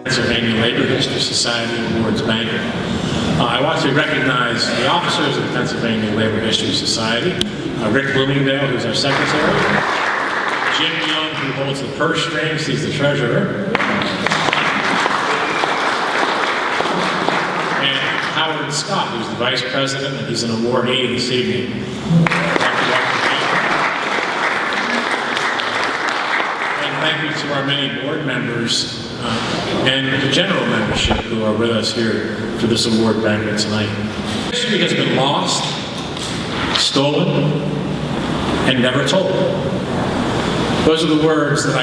Pennsylvania Labor History Society Awards Banquet. I want to recognize the officers of the Pennsylvania Labor History Society, Rick Bloomingdale, who's our secretary, Jim Young, who holds the purse strings, he's the treasurer, and Howard Scott, who's the vice president, and he's an awardee this evening. Thank you to our many board members and the general membership who are with us here for this award banquet tonight. History has been lost, stolen, and never told. Those are the words that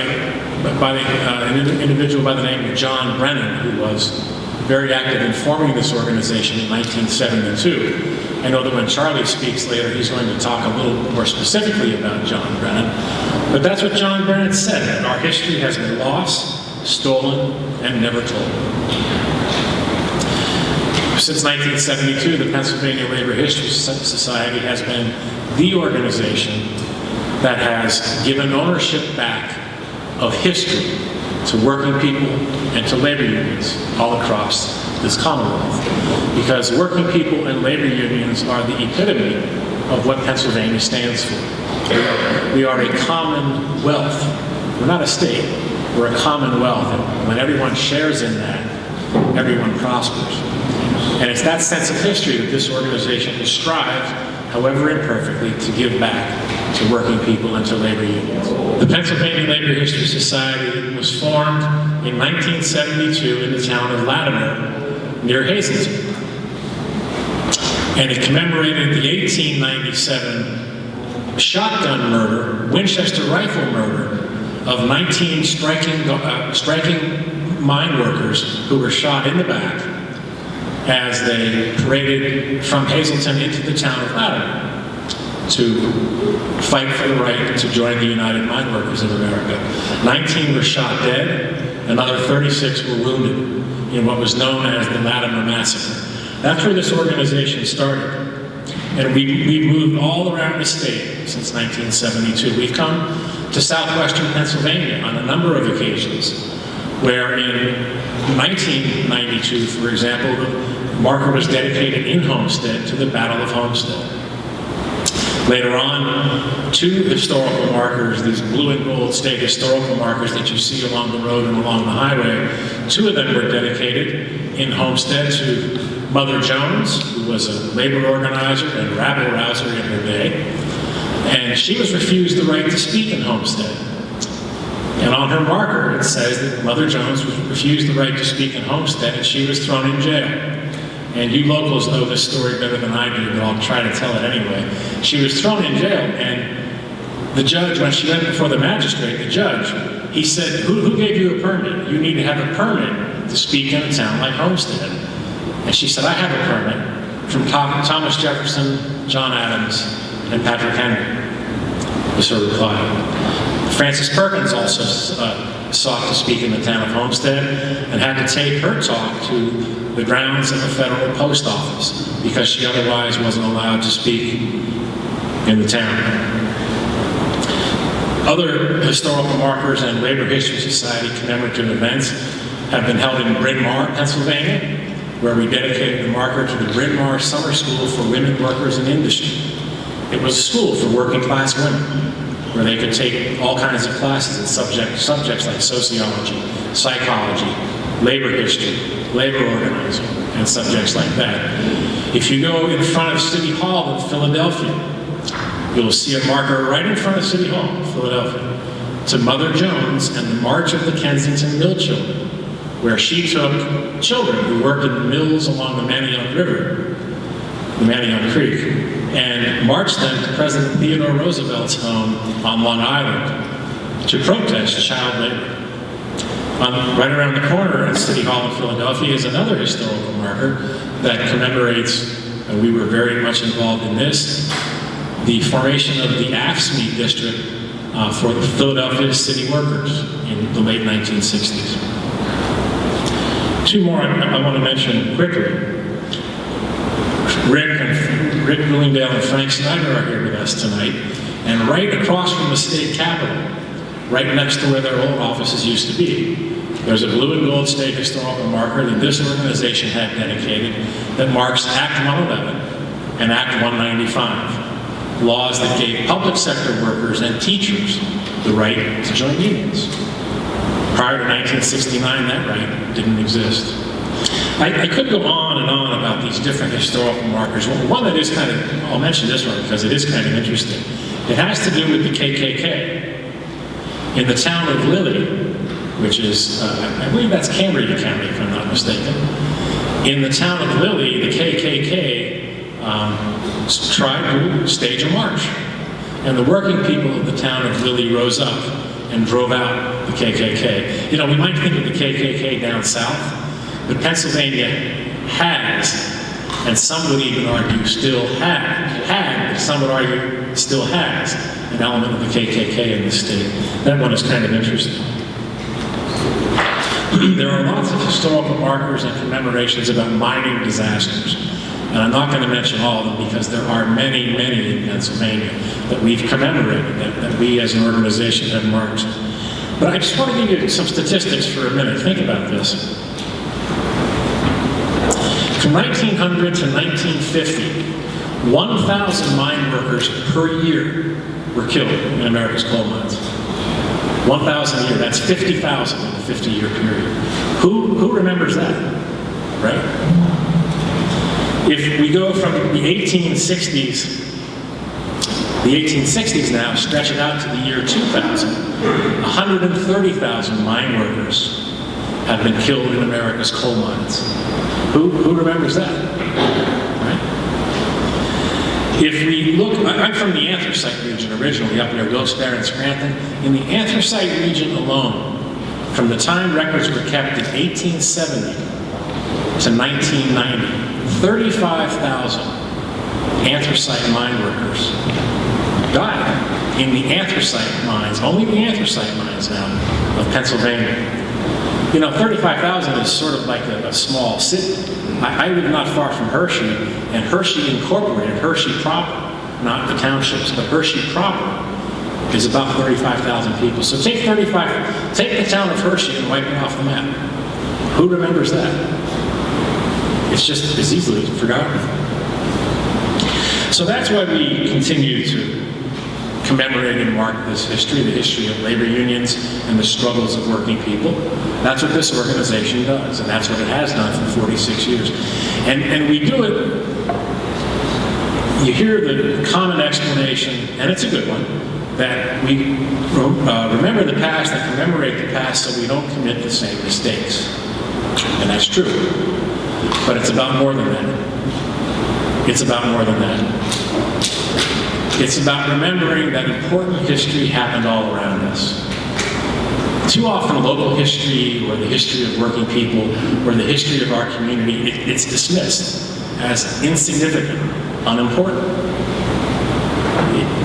by an individual by the name of John Brennan, who was very active in forming this organization in 1972. I know that when Charlie speaks later, he's going to talk a little more specifically about John Brennan. But that's what John Brennan said. Our history has been lost, stolen, and never told. Since 1972, the Pennsylvania Labor History Society has been the organization that has given ownership back of history to working people and to labor unions all across this Commonwealth. Because working people and labor unions are the epitome of what Pennsylvania stands for. We are a commonwealth. We're not a state. We're a commonwealth. And when everyone shares in that, everyone prospers. And it's that sense of history that this organization has strived, however imperfectly, to give back to working people and to labor unions. The Pennsylvania Labor History Society was formed in 1972 in the town of Latimer, near Hazleton. And it commemorated the 1897 shotgun murder, Winchester rifle murder, of 19 striking mine workers who were shot in the back as they paraded from Hazleton into the town of Latimer to fight for the right to join the United Mine Workers of America. 19 were shot dead, another 36 were wounded in what was known as the Latimer Massacre. That's where this organization started. And we've moved all around the state since 1972. We've come to southwestern Pennsylvania on a number of occasions, where in 1992, for example, the marker was dedicated in Homestead to the Battle of Homestead. Later on, two historical markers, these blue and gold state historical markers that you see along the road and along the highway, two of them were dedicated in Homestead to Mother Jones, who was a labor organizer and rabble-rouser in her day, and she was refused the right to speak in Homestead. And on her marker, it says that Mother Jones was refused the right to speak in Homestead, and she was thrown in jail. And you locals know this story better than I do, but I'll try to tell it anyway. She was thrown in jail, and the judge, when she went before the magistrate, the judge, he said, who gave you a permit? You need to have a permit to speak in a town like Homestead. And she said, I have a permit from Thomas Jefferson, John Adams, and Patrick Henry, was her reply. Frances Perkins also sought to speak in the town of Homestead and had to take her talk to the grounds of the federal post office because she otherwise wasn't allowed to speak in the town. Other historical markers and Labor History Society commemorative events have been held in Bryn Mawr, Pennsylvania, where we dedicated a marker to the Bryn Mawr Summer School for Women Workers in Industry. It was a school for working class women. where they could take all kinds of classes in subjects like sociology, psychology, labor history, labor organizing, and subjects like that. If you go in front of City Hall in Philadelphia, you'll see a marker right in front of City Hall in Philadelphia to Mother Jones and the March of the Kensington Mill Children, where she took children who worked in the mills along the Manayunk River, the Manayunk Creek, and marched them to President Theodore Roosevelt's home on Long Island to protest child labor. Right around the corner at City Hall in Philadelphia is another historical marker that commemorates, and we were very much involved in this, the formation of the AFSCME district for the Philadelphia city workers in the late 1960s. Two more I want to mention quickly. Rick Bloomingdale and Frank Snyder are here with us tonight, and right across from the state capitol, right next to where their old offices used to be, there's a blue and gold state historical marker that this organization had dedicated that marks Act 111 and Act 195, laws that gave public sector workers and teachers the right to join unions. Prior to 1969, that right didn't exist. I could go on and on about these different historical markers. One that is kind of, I'll mention this one because it is kind of interesting. It has to do with the KKK. In the town of Lilly, which is, I believe that's Cambria County, if I'm not mistaken. In the town of Lilly, the KKK tried to stage a march. And the working people of the town of Lilly rose up and drove out the KKK. You know, we might think of the KKK down south, but Pennsylvania has, and some would even argue still had, but some would argue still has, an element of the KKK in the state. That one is kind of interesting. There are lots of historical markers and commemorations about mining disasters. And I'm not going to mention all of them because there are many, many in Pennsylvania that we've commemorated, that we as an organization have marked. But I just want to give you some statistics for a minute. Think about this. From 1900 to 1950, 1,000 mine workers per year were killed in America's coal mines. 1,000 a year, that's 50,000 in a 50-year period. Who remembers that, right? If we go from the 1860s now, stretch it out to the year 2000, 130,000 mine workers have been killed in America's coal mines. Who remembers that, right? If we look, I'm from the anthracite region originally, up near Wilkes-Barre and Scranton. In the anthracite region alone, from the time records were kept in 1870 to 1990, 35,000 anthracite mine workers died in the anthracite mines, only the anthracite mines now, of Pennsylvania. You know, 35,000 is sort of like a small city. I live not far from Hershey, and Hershey Incorporated, Hershey proper, not the townships, but Hershey proper, is about 35,000 people. So take the town of Hershey and wipe it off the map. Who remembers that? It's easily forgotten. So that's why we continue to commemorate and mark this history, the history of labor unions and the struggles of working people. That's what this organization does, and that's what it has done for 46 years. And we do it, you hear the common explanation, and it's a good one, that we remember the past and commemorate the past so we don't commit the same mistakes. And that's true. But it's about more than that. It's about more than that. It's about remembering that important history happened all around us. Too often local history or the history of working people or the history of our community, it's dismissed as insignificant, unimportant.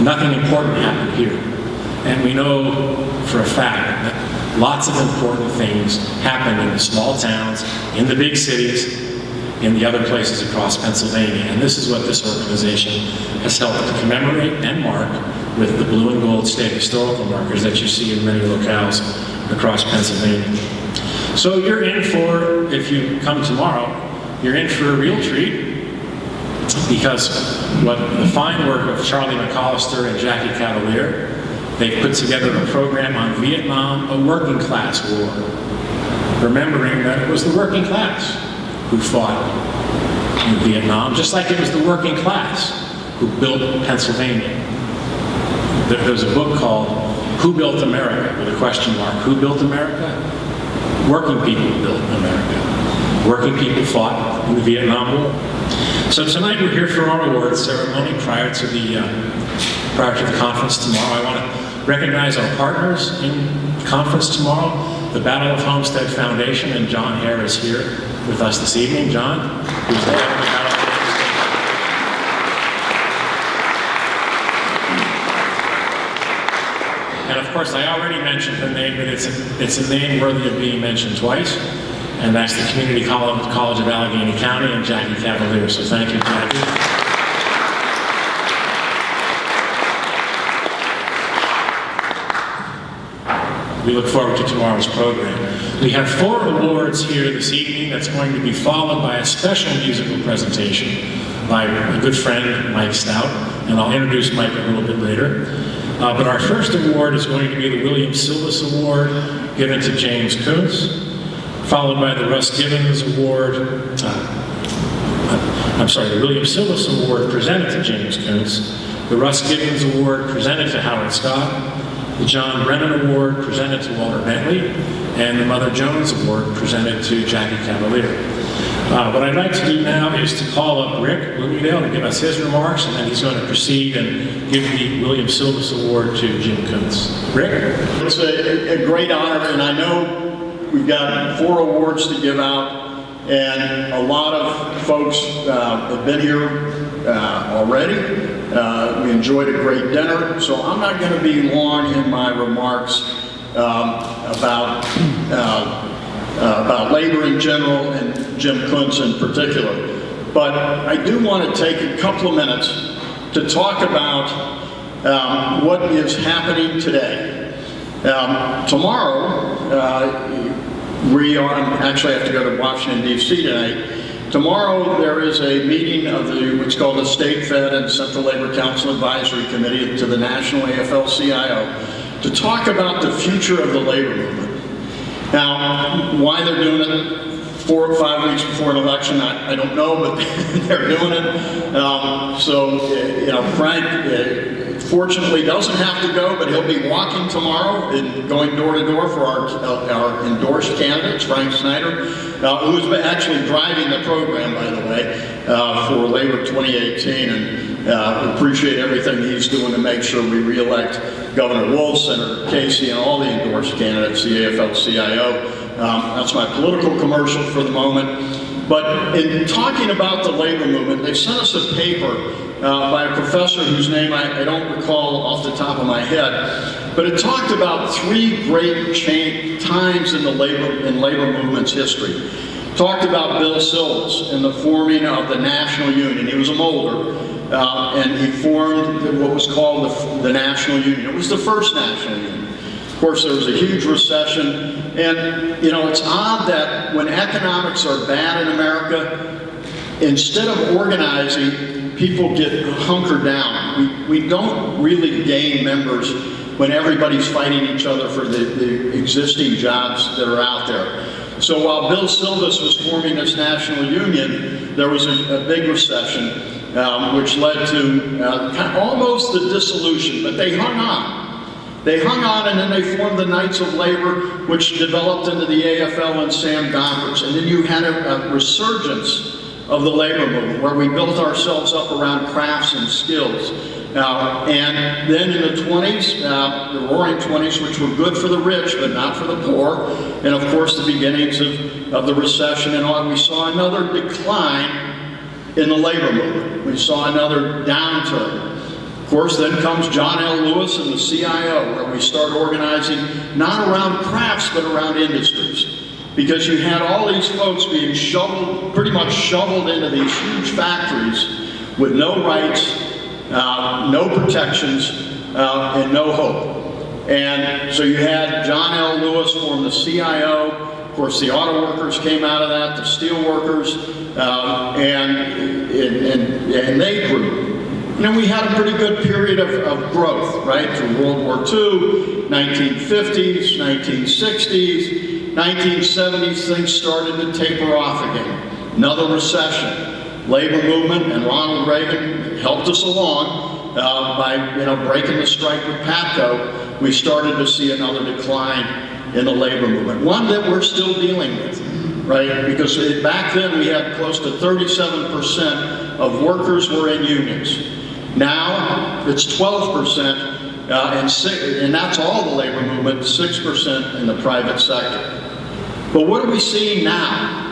Nothing important happened here. And we know for a fact that lots of important things happen in the small towns, in the big cities, in the other places across Pennsylvania. And this is what this organization has helped to commemorate and mark with the blue and gold state historical markers that you see in many locales across Pennsylvania. So you're in for, if you come tomorrow, you're in for a real treat, because what the fine work of Charlie McAllister and Jackie Cavalier They've put together a program on Vietnam, a working class war, remembering that it was the working class who fought in Vietnam, just like it was the working class who built Pennsylvania. There's a book called Who Built America, with a question mark. Who built America? Working people built America. Working people fought in the Vietnam War. So tonight we're here for our awards ceremony prior to the conference tomorrow. I want to recognize our partners in the conference tomorrow, the Battle of Homestead Foundation, and John Hare is here with us this evening. John, who's the head of the Battle of Homestead. And of course, I already mentioned the name, but it's a name worthy of being mentioned twice, and that's the Community College of Allegheny County and Jackie Cavalier. So thank you, Jackie. We look forward to tomorrow's program. We have 4 awards here this evening that's going to be followed by a special musical presentation by a good friend, Mike Stout, and I'll introduce Mike a little bit later. But our first award is going to be the William Silvis Award, given to James Kuntz, followed by the Russ Givens Award, the William Silvis Award presented to James Kuntz, the Russ Givens Award presented to Howard Scott, the John Brennan Award presented to Walter Bentley, and the Mother Jones Award presented to Jackie Cavalier. What I'd like to do now is to call up Rick Bloomingdale to give us his remarks, and then he's going to proceed and give the William Silvis Award to Jim Kuntz. Rick? It's a great honor, and I know we've got 4 awards to give out, and a lot of folks have been here already. We enjoyed a great dinner, so I'm not going to be long in my remarks about labor in general and Jim Kuntz in particular. But I do want to take a couple of minutes to talk about what is happening today. Tomorrow, actually have to go to Washington, D.C. tonight. Tomorrow there is a meeting of what's called the State Fed and Central Labor Council Advisory Committee to the National AFL-CIO to talk about the future of the labor movement. Now, why they're doing it 4 or 5 weeks before an election, I don't know, but they're doing it. Frank fortunately doesn't have to go, but he'll be walking tomorrow and going door to door for our endorsed candidates, Frank Snyder, who's actually driving the program, by the way, for Labor 2018, and appreciate everything he's doing to make sure we re-elect Governor Wolf, Senator Casey, and all the endorsed candidates, the AFL-CIO. That's my political commercial for the moment. But in talking about the labor movement, they sent us a paper by a professor whose name I don't recall off the top of my head, but it talked about 3 great times in the labor movement's history. Talked about Bill Silvis and the forming of the National Union. He was a molder, and he formed what was called the National Union. It was the first National Union. Of course, there was a huge recession, and it's odd that when economics are bad in America, instead of organizing, people get hunkered down. We don't really gain members when everybody's fighting each other for the existing jobs that are out there. So while Bill Silvis was forming this national union, there was a big recession, which led to almost the dissolution, but they hung on. They hung on, and then they formed the Knights of Labor, which developed into the AFL and Sam Gompers. And then you had a resurgence of the labor movement, where we built ourselves up around crafts and skills. And then in the 20s, the roaring 20s, which were good for the rich, but not for the poor, and of course the beginnings of the recession and all, we saw another decline in the labor movement. We saw another downturn. Of course, then comes John L. Lewis and the CIO, where we start organizing not around crafts, but around industries. Because you had all these folks being pretty much shoveled into these huge factories with no rights, no protections, and no hope. And so you had John L. Lewis form the CIO. Of course, the auto workers came out of that, the steel workers, and they grew. we had a pretty good period of growth, right? Through World War II, 1950s, 1960s, 1970s, things started to taper off again. Another recession. Labor movement and Ronald Reagan helped us along by breaking the strike with PATCO. We started to see another decline in the labor movement, one that we're still dealing with, right? Because back then we had close to 37% of workers were in unions. Now it's 12%, and that's all the labor movement, 6% in the private sector. But what are we seeing now?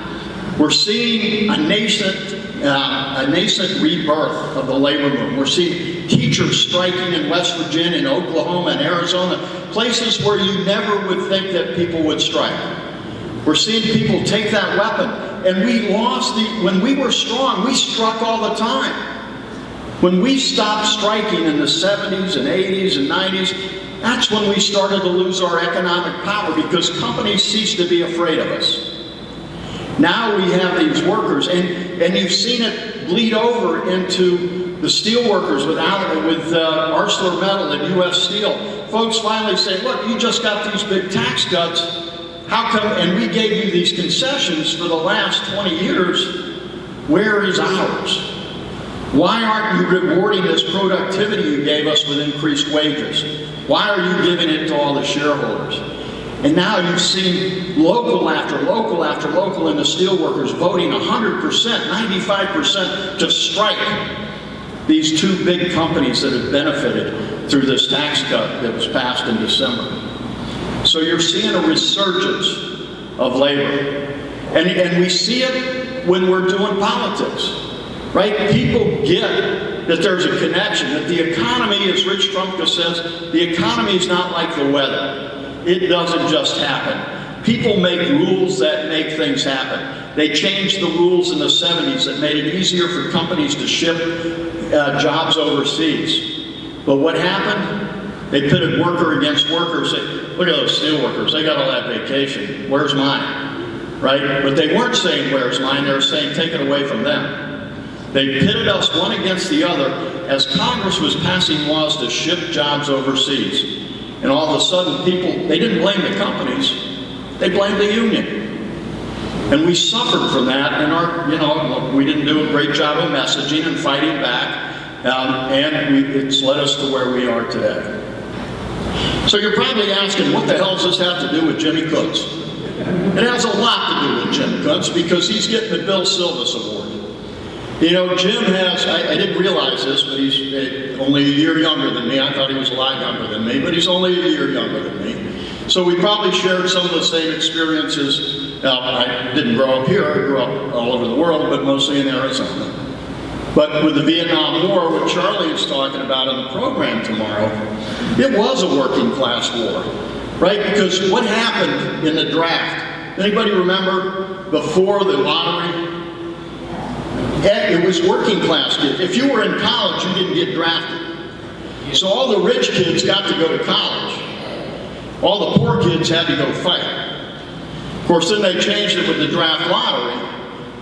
We're seeing a nascent rebirth of the labor movement. We're seeing teachers striking in West Virginia, in Oklahoma, and Arizona, places where you never would think that people would strike. We're seeing people take that weapon, and when we were strong, we struck all the time. When we stopped striking in the 70s and 80s and 90s, that's when we started to lose our economic power because companies ceased to be afraid of us. Now we have these workers, and you've seen it bleed over into the steel workers with ArcelorMittal and U.S. Steel. Folks finally say, look, you just got these big tax cuts. How come, and we gave you these concessions for the last 20 years, where is ours? Why aren't you rewarding this productivity you gave us with increased wages? Why are you giving it to all the shareholders? And now you've seen local after local after local in the steelworkers voting 100%, 95% to strike these two big companies that have benefited through this tax cut that was passed in December. So you're seeing a resurgence of labor. And we see it when we're doing politics, right? People get that there's a connection, that the economy, as Rich Trumka says, the economy is not like the weather. It doesn't just happen. People make rules that make things happen. They changed the rules in the 70s that made it easier for companies to ship jobs overseas. But what happened? They pitted worker against worker. Say, look at those steel workers. They got all that vacation. Where's mine? Right? But they weren't saying, where's mine? They were saying, take it away from them. They pitted us one against the other as Congress was passing laws to ship jobs overseas. And all of a sudden, they didn't blame the companies, they blamed the union. And we suffered from that, and we didn't do a great job of messaging and fighting back, it's led us to where we are today. So you're probably asking, what the hell does this have to do with Jimmy Kuntz? It has a lot to do with Jim Kuntz because he's getting the Bill Silvis Award. Jim has, I didn't realize this, but he's only a year younger than me. I thought he was a lot younger than me, but he's only a year younger than me. So we probably shared some of the same experiences. I didn't grow up here, I grew up all over the world, but mostly in Arizona. But with the Vietnam War, what Charlie is talking about in the program tomorrow, it was a working class war, right? Because what happened in the draft? Anybody remember before the lottery? It was working class kids. If you were in college, you didn't get drafted. So all the rich kids got to go to college. All the poor kids had to go fight. Of course, then they changed it with the draft lottery,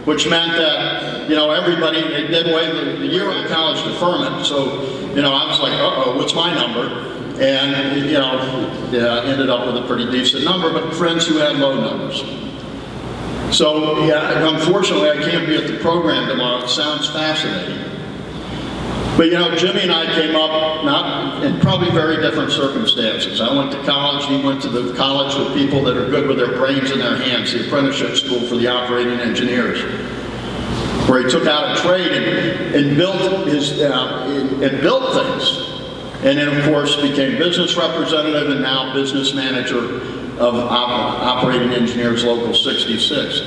which meant that, everybody, they did away with the year of college deferment. So, I was like, uh-oh, what's my number? And, ended up with a pretty decent number, but friends who had low numbers. So, yeah, unfortunately, I can't be at the program tomorrow. It sounds fascinating. But, Jimmy and I came up not in probably very different circumstances. I went to college. He went to the college with people that are good with their brains and their hands, the apprenticeship school for the operating engineers, where he took out a trade and built built things. And then, of course, became business representative and now business manager of Operating Engineers Local 66.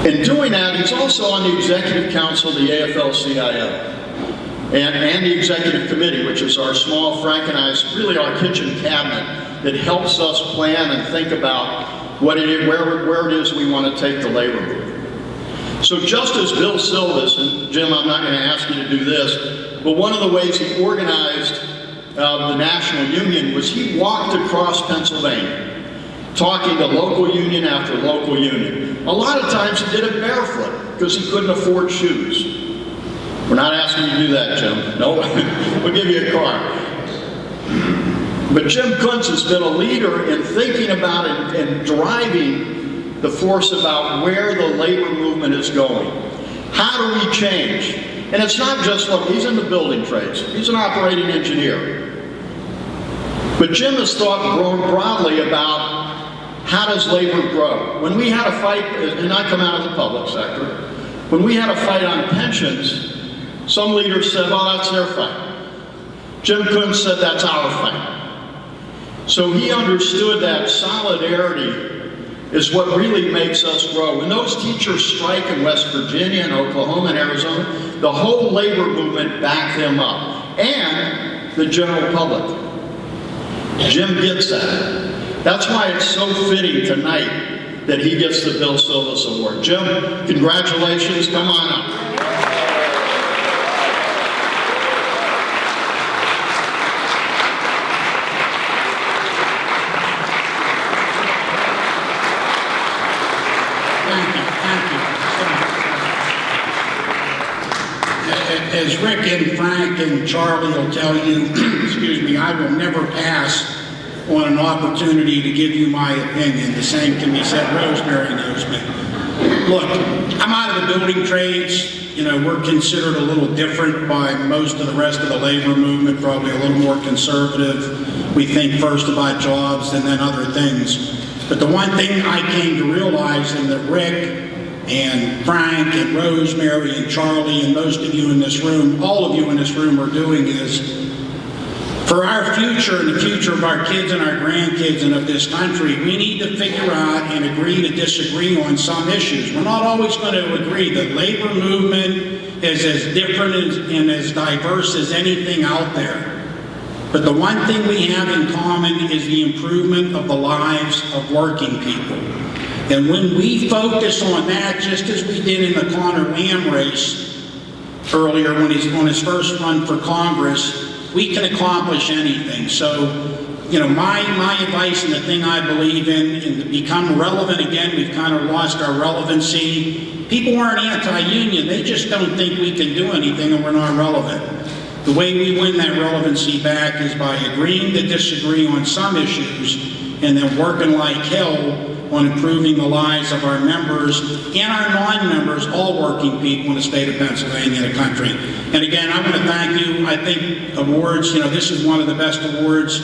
In doing that, he's also on the Executive Council of the AFL-CIO and the Executive Committee, which is our small, Frankenized, really our kitchen cabinet that helps us plan and think about where it is we want to take the labor movement. So just as Bill Silvis, and Jim, I'm not going to ask you to do this, but one of the ways he organized the National Union was he walked across Pennsylvania, talking to local union after local union. A lot of times he did it barefoot because he couldn't afford shoes. We're not asking you to do that, Jim. No, we'll give you a car. But Jim Kuntz has been a leader in thinking about and driving the force about where the labor movement is going. How do we change? And it's not just, look, he's in the building trades. He's an operating engineer. But Jim has thought broadly about how does labor grow. When we had a fight, and I come out of the public sector, when we had a fight on pensions, some leaders said, well, that's their fight. Jim Kuntz said, that's our fight. So he understood that solidarity is what really makes us grow. When those teachers strike in West Virginia and Oklahoma and Arizona, the whole labor movement backed them up, and the general public. Jim gets that. That's why it's so fitting tonight that he gets the Bill Silvas Award. Jim, congratulations. Come on up. As Rick and Frank and Charlie will tell you, excuse me, I will never pass on an opportunity to give you my opinion. The same can be said. Rosemary knows me. Look, I'm out of the building trades. You know, we're considered a little different by most of the rest of the labor movement, probably a little more conservative. We think first about jobs and then other things. But the one thing I came to realize, and that Rick and Frank and Rosemary and Charlie and most of you in this room, all of you in this room are doing is, for our future and the future of our kids and our grandkids and of this country, we need to figure out and agree to disagree on some issues. We're not always going to agree. The labor movement is as different and as diverse as anything out there. But the one thing we have in common is the improvement of the lives of working people. And when we focus on that, just as we did in the Connor Lamb race earlier when he's on his first run for Congress, we can accomplish anything. So, you know, my advice and the thing I believe in, and to become relevant again, we've kind of lost our relevancy. People aren't anti-union, they just don't think we can do anything and we're not relevant. The way we win that relevancy back is by agreeing to disagree on some issues and then working like hell on improving the lives of our members and our non-members, all working people in the state of Pennsylvania and the country. And again, I want to thank you. I think awards, you know, this is one of the best awards.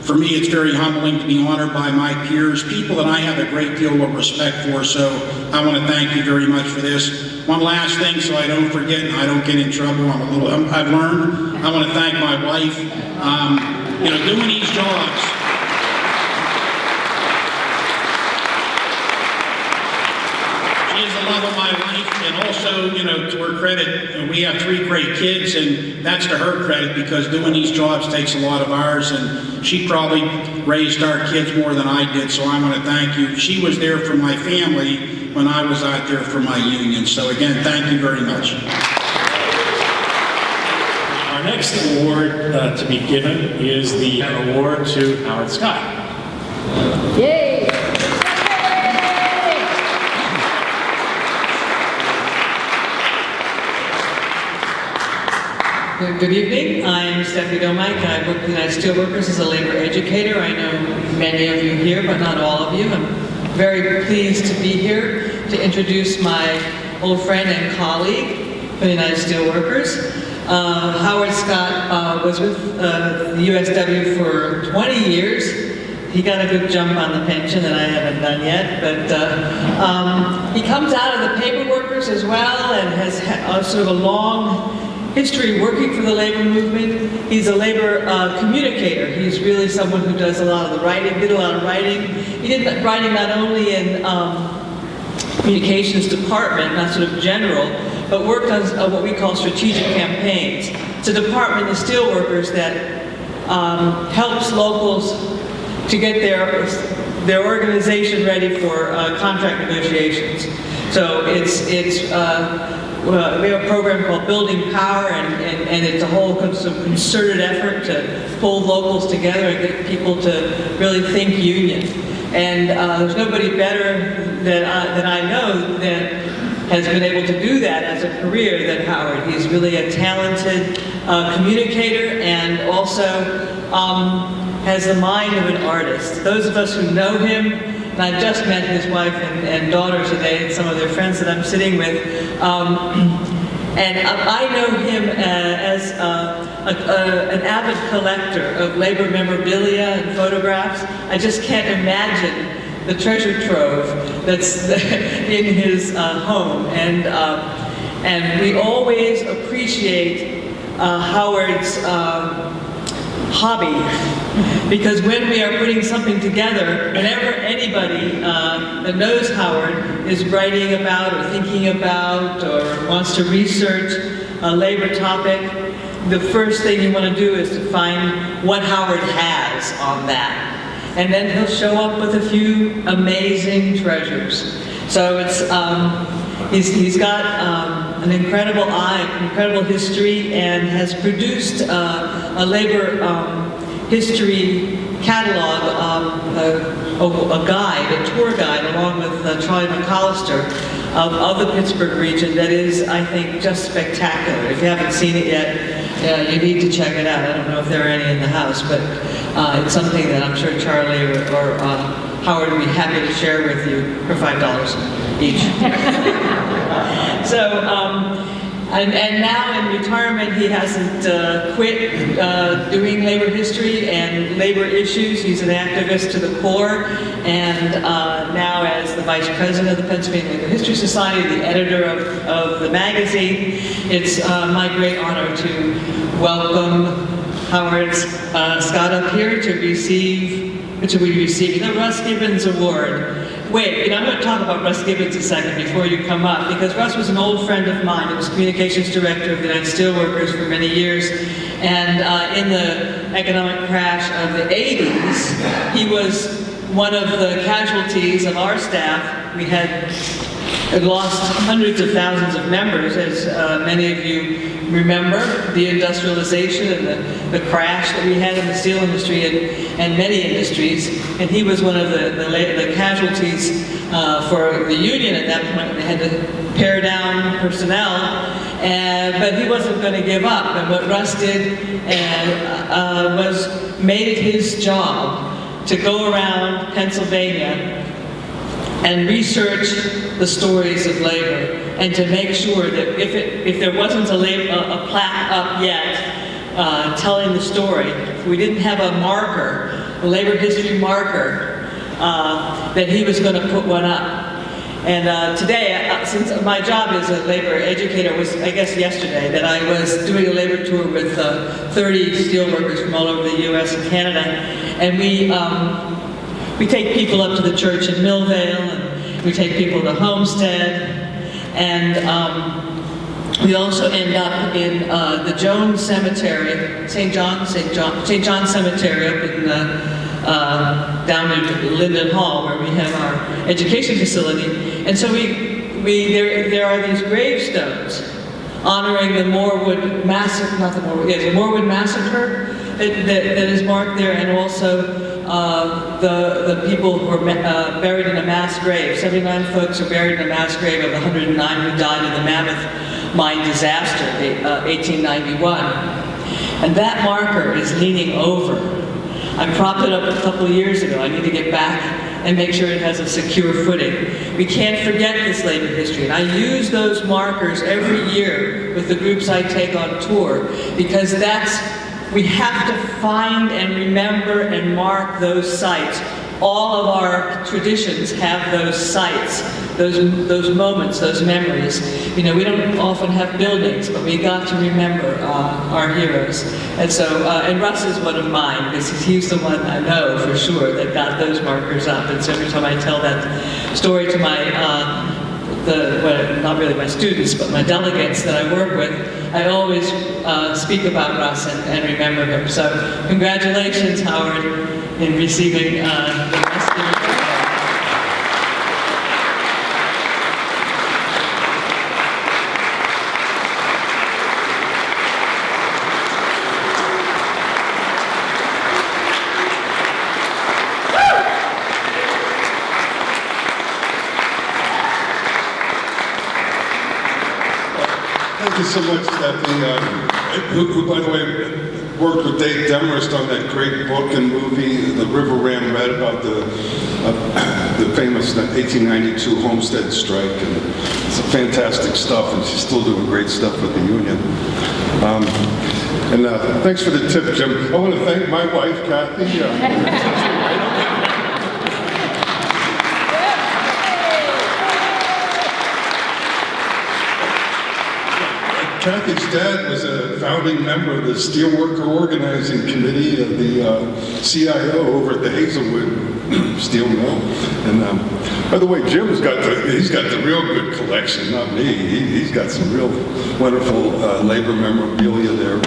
For me, it's very humbling to be honored by my peers, people that I have a great deal of respect for, so I want to thank you very much for this. One last thing, so I don't forget and I don't get in trouble, I've learned, I want to thank my wife. You know, doing these jobs, love of my life, and also, you know, to her credit, we have 3 great kids, and that's to her credit because doing these jobs takes a lot of hours, and she probably raised our kids more than I did, so I want to thank you. She was there for my family when I was out there for my union, so again, thank you very much. Our next award to be given is the award to Howard Scott. Yay! Good evening. I'm Stephanie Domike. I work with the United Steelworkers as a labor educator. I know many of you here, but not all of you. I'm very pleased to be here to introduce my old friend and colleague for the United Steelworkers. Howard Scott was with the USW for 20 years. He got a good jump on the pension that I haven't done yet, but he comes out of the paper workers as well and has sort of a long history working for the labor movement. He's a labor communicator. He's really someone who does a lot of the writing, did a lot of writing. He did writing not only in communications department, not sort of general, but worked on what we call strategic campaigns. It's a department of steelworkers that helps locals to get their organization ready for contract negotiations. So we have a program called Building Power, and it's a whole concerted effort to pull locals together and get people to really think union. And there's nobody better that I know than has been able to do that as a career than Howard. He's really a talented communicator and also has the mind of an artist. Those of us who know him, and I've just met his wife and daughter today and some of their friends that I'm sitting with, and I know him as an avid collector of labor memorabilia and photographs. I just can't imagine the treasure trove that's in his home. And we always appreciate Howard's hobby, because when we are putting something together, whenever anybody that knows Howard is writing about or thinking about or wants to research a labor topic, the first thing you want to do is to find what Howard has on that. And then he'll show up with a few amazing treasures. So it's he's got an incredible eye, incredible history, and has produced a labor history catalog, a guide, a tour guide, along with Charlie McAllister of the Pittsburgh region that is, I think, just spectacular. If you haven't seen it yet, you need to check it out. I don't know if there are any in the house, but it's something that I'm sure Charlie or Howard would be happy to share with you for $5 each. So, and now in retirement, he hasn't quit doing labor history and labor issues. He's an activist to the core, and now as the vice president of the Pennsylvania Labor History Society, the editor of the magazine, it's my great honor to welcome Howard Scott up here to receive, which will be receiving the Russ Gibbons Award. Wait, I'm going to talk about Russ Gibbons a second before you come up, because Russ was an old friend of mine. He was communications director of the United Steelworkers for many years, and in the economic crash of the 80s, he was one of the casualties of our staff. We had lost hundreds of thousands of members, as many of you remember, the industrialization and the crash that we had in the steel industry and many industries. And he was one of the casualties for the union at that point. They had to pare down personnel, but he wasn't going to give up. And what Russ did was made it his job to go around Pennsylvania and research the stories of labor, and to make sure that if there wasn't a plaque up yet telling the story, if we didn't have a marker, a labor history marker, that he was going to put one up. And today, since my job as a labor educator was, I guess yesterday, that I was doing a labor tour with 30 steelworkers from all over the U.S. and Canada, and we take people up to the church in Millvale, and we take people to Homestead, and we also end up in the Jones Cemetery, St. John Cemetery up in down in Linden Hall, where we have our education facility. And so there are these gravestones honoring the Morewood Massacre, the Morewood Massacre that is marked there, and also the people who were buried in a mass grave. 79 folks are buried in a mass grave of 109 who died in the Mammoth mine disaster, 1891. And that marker is leaning over. I propped it up a couple of years ago. I need to get back and make sure it has a secure footing. We can't forget this labor history. And I use those markers every year with the groups I take on tour, because we have to find and remember and mark those sites. All of our traditions have those sites, those moments, those memories. You know, we don't often have buildings, but we got to remember our heroes. And so, and Russ is one of mine, because he's the one I know for sure that got those markers up. And so every time I tell that story to my well, not really my students, but my delegates that I work with, I always speak about Russ and remember him. So congratulations, Howard, in receiving the Russ Gibbons Award. Thank you so much, Stephanie, who, by the way, worked with Dave Demarest on that great book and movie, The River Ran Red, about the famous 1892 Homestead strike. And it's fantastic stuff, and she's still doing great stuff with the union. Thanks for the tip, Jim. I want to thank my wife, Kathy. Kathy's dad was a founding member of the Steelworker Organizing Committee of the CIO over at the Hazelwood Steel Mill. And by the way, Jim's got the real good collection, not me. He's got some real wonderful labor memorabilia there.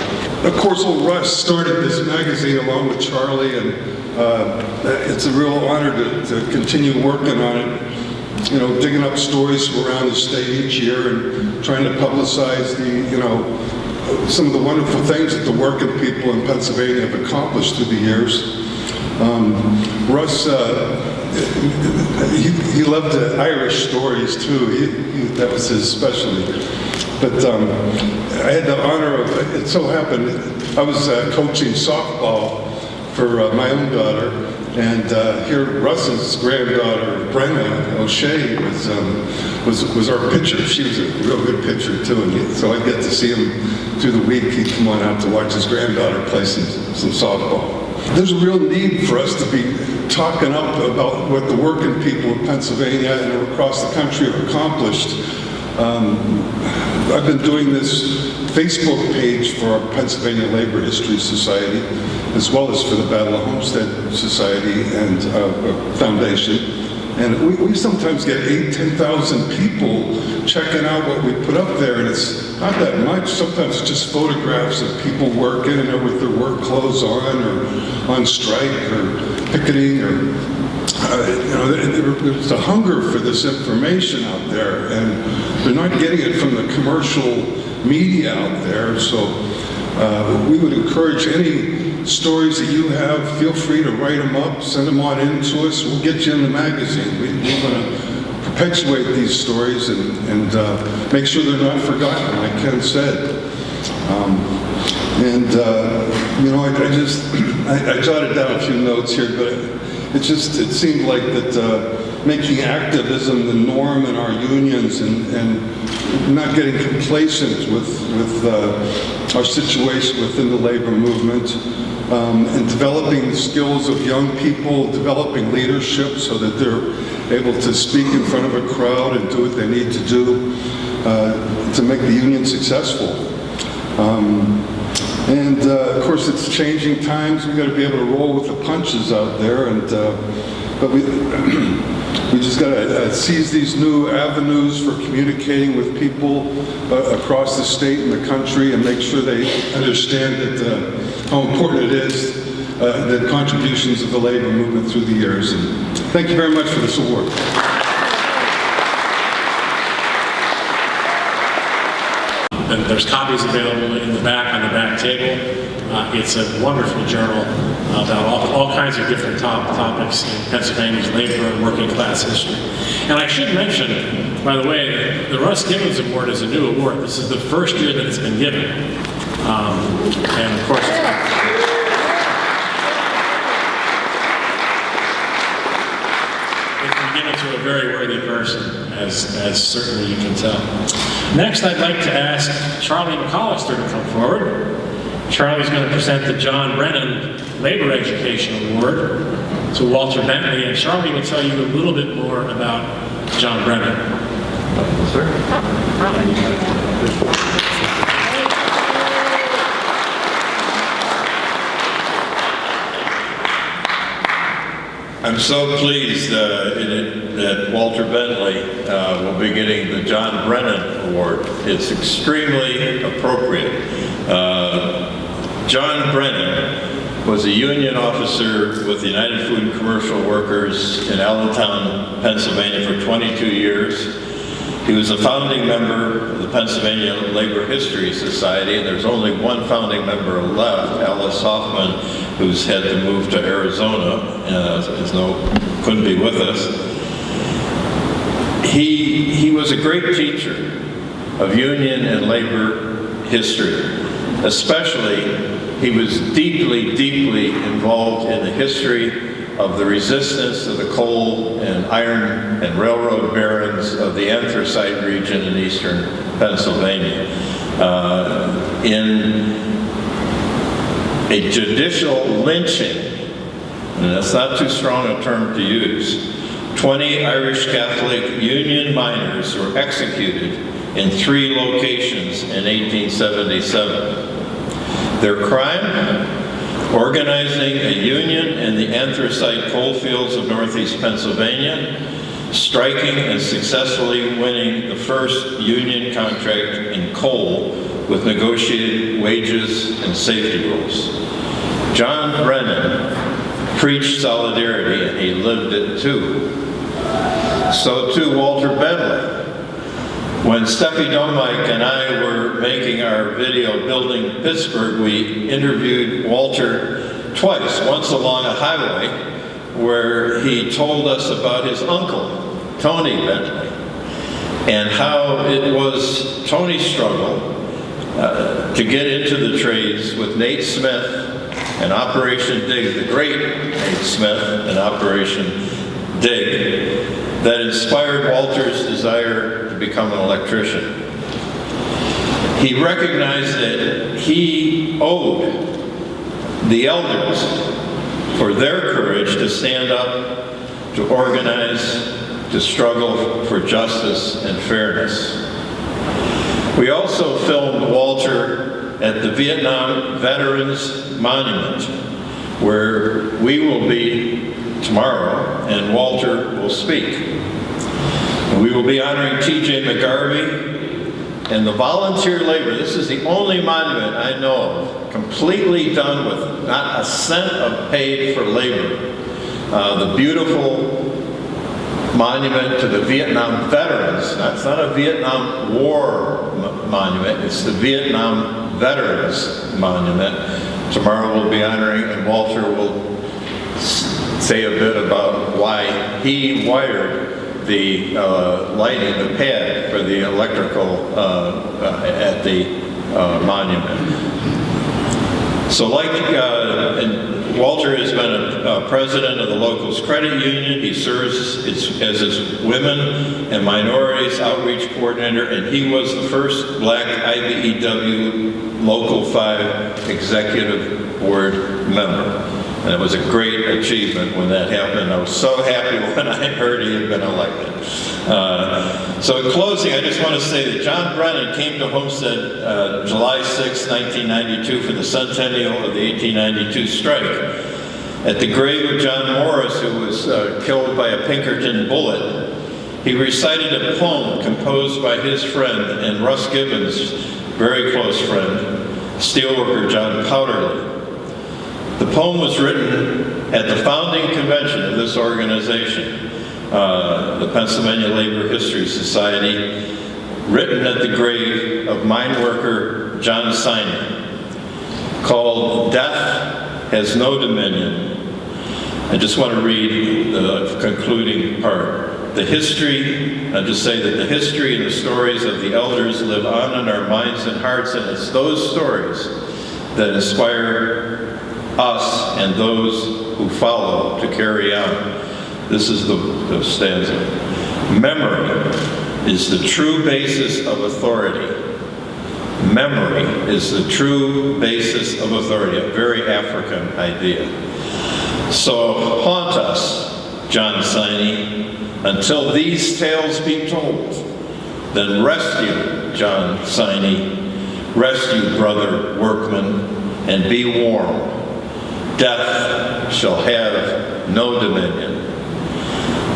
Of course, old Russ started this magazine along with Charlie, and it's a real honor to continue working on it. You know, digging up stories from around the state each year and trying to publicize some of the wonderful things that the working people in Pennsylvania have accomplished through the years. Russ, he loved Irish stories too. That was his specialty. But I had the honor of, it so happened, I was coaching softball for my own daughter. And here, Russ's granddaughter, Brenna O'Shea, was our pitcher. She was a real good pitcher too, and so I'd get to see him through the week. He'd come on out to watch his granddaughter play some softball. There's a real need for us to be talking up about what the working people of Pennsylvania and across the country have accomplished. I've been doing this Facebook page for our Pennsylvania Labor History Society, as well as for the Battle of Homestead Society and Foundation. And we sometimes get 8,000-10,000 people checking out what we put up there, and it's not that much. Sometimes it's just photographs of people working with their work clothes on, or on strike, or picketing, or there's a hunger for this information out there, and they're not getting it from the commercial media out there. So we would encourage any stories that you have, feel free to write them up, send them on in to us. We'll get you in the magazine. We want to perpetuate these stories and make sure they're not forgotten, like Ken said. I jotted down a few notes here, but it seemed like that making activism the norm in our unions and not getting complacent with our situation within the labor movement, and developing the skills of young people, developing leadership so that they're able to speak in front of a crowd and do what they need to do to make the union successful. Of course, it's changing times. We've got to be able to roll with the punches out there, but we just got to seize these new avenues for communicating with people across the state and the country, and make sure they understand that how important it is, the contributions of the labor movement through the years. And thank you very much for this award. And there's copies available in the back, on the back table. It's a wonderful journal about all kinds of different topics in Pennsylvania's labor and working class history. And I should mention, by the way, the Russ Gibbons Award is a new award. This is the first year that it's been given. And of course, it's been given to a very worthy person, as certainly you can tell. Next, I'd like to ask Charlie McCollister to come forward. Charlie's going to present the John Brennan Labor Education Award to Walter Bentley, and Charlie will tell you a little bit more about John Brennan. Sir? I'm so pleased that Walter Bentley will be getting the John Brennan Award. It's extremely appropriate. John Brennan was a union officer with the United Food and Commercial Workers in Allentown, Pennsylvania for 22 years. He was a founding member of the Pennsylvania Labor History Society, and there's only one founding member left, Alice Hoffman, who's had to move to Arizona, couldn't be with us. He was a great teacher. of union and labor history. Especially, he was deeply, deeply involved in the history of the resistance to the coal and iron and railroad barons of the anthracite region in eastern Pennsylvania. In a judicial lynching, and that's not too strong a term to use, 20 Irish Catholic Union miners were executed in 3 locations in 1877. Their crime? Organizing a union in the anthracite coal fields of northeast Pennsylvania, striking and successfully winning the first union contract in coal with negotiated wages and safety rules. John Brennan preached solidarity, and he lived it too. So too Walter Bentley. When Steffi Domike and I were making our video Building Pittsburgh, we interviewed Walter twice, once along a highway where he told us about his uncle, Tony Bentley, and how it was Tony's struggle to get into the trades with Nate Smith and Operation Dig, the great Nate Smith and Operation Dig, that inspired Walter's desire to become an electrician. He recognized that he owed the elders for their courage to stand up, to organize, to struggle for justice and fairness. We also filmed Walter at the Vietnam Veterans Monument, where we will be tomorrow, and Walter will speak. And we will be honoring T.J. McGarvey and the volunteer labor. This is the only monument I know of completely done with not a cent of paid for labor. The beautiful monument to the Vietnam veterans. It's not a Vietnam War monument, it's the Vietnam Veterans Monument. Tomorrow we'll be honoring, and Walter will say a bit about why he wired the lighting, the pad for the electrical at the monument. So Walter has been a president of the Locals Credit Union. He serves as its Women and Minorities Outreach Coordinator, and he was the first black IBEW Local 5 Executive Board member. And it was a great achievement when that happened. I was so happy when I heard he had been elected. So in closing, I just want to say that John Brennan came to Homestead July 6, 1992 for the centennial of the 1892 strike. At the grave of John Morris, who was killed by a Pinkerton bullet, he recited a poem composed by his friend and Russ Gibbons' very close friend, steelworker John Powderly. The poem was written at the founding convention of this organization, the Pennsylvania Labor History Society, written at the grave of mine worker John Siney, called Death Has No Dominion. I just want to read the concluding part. The history, I just say that the history and the stories of the elders live on in our minds and hearts, and it's those stories that inspire us and those who follow to carry on. This is the stanza. Memory is the true basis of authority. Memory is the true basis of authority, a very African idea. So haunt us, John Siney, until these tales be told. Then rest you, John Siney, rest you, brother workman, and be warm. Death shall have no dominion.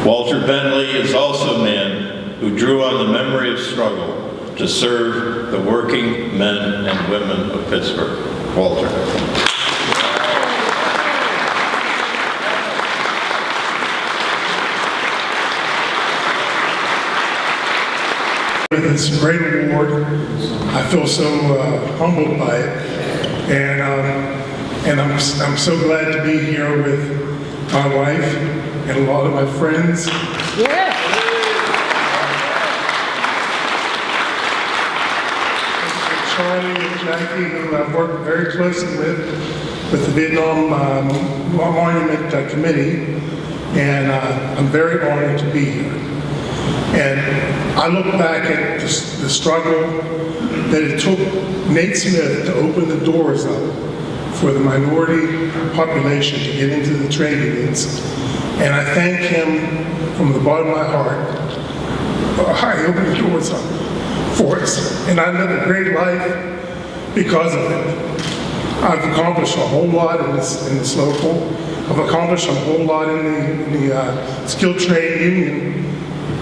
Walter Bentley is also a man who drew on the memory of struggle to serve the working men and women of Pittsburgh. Walter. It's a great award. I feel so humbled by it, and I'm so glad to be here with my wife and a lot of my friends. And a lot of my friends Charlie and Jackie, who I've worked very closely with the Vietnam Monument Committee, and I'm very honored to be here. And I look back at the struggle that it took Nate Smith to open the doors up for the minority population to get into the trade unions. And I thank him from the bottom of my heart for how he opened the doors up for us. And I live a great life because of it. I've accomplished a whole lot in this local. I've accomplished a whole lot in the skilled trade union,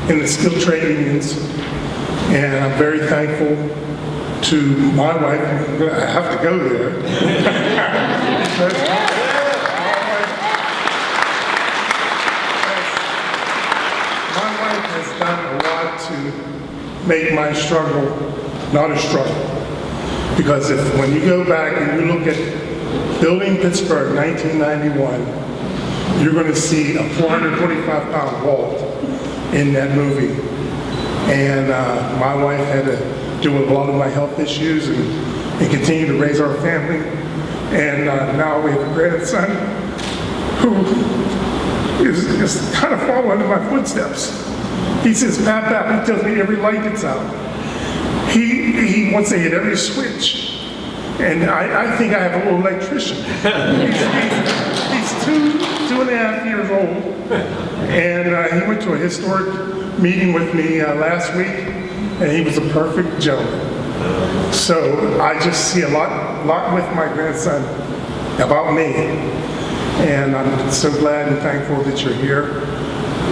in the skilled trade unions. And I'm very thankful to my wife. I have to go there. Because my wife has done a lot to make my struggle not a struggle. Because when you go back and you look at building Pittsburgh 1991, you're going to see a 425-pound vault in that movie. And my wife had to deal with a lot of my health issues and continue to raise our family. And now we have a grandson who is kind of following in my footsteps. He says, "Pap, Pap," he tells me every light gets out. He wants to hit every switch. And I think I have a little electrician. He's 2.5 years old. And he went to a historic meeting with me last week, and he was a perfect gentleman. So I just see a lot with my grandson about me. And I'm so glad and thankful that you're here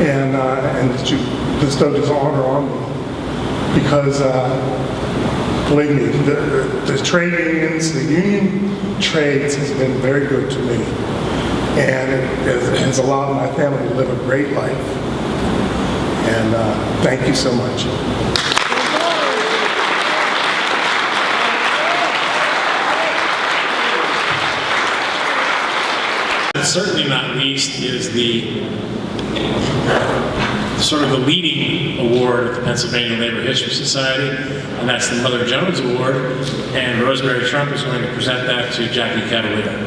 and that you bestowed this honor on me. Because believe me, the trade unions, the union trades has been very good to me. And it has allowed my family to live a great life. And thank you so much. Certainly not least is the sort of the leading award of the Pennsylvania Labor History Society, and that's the Mother Jones Award, and Rosemary Trump is going to present that to Jackie Cavalier.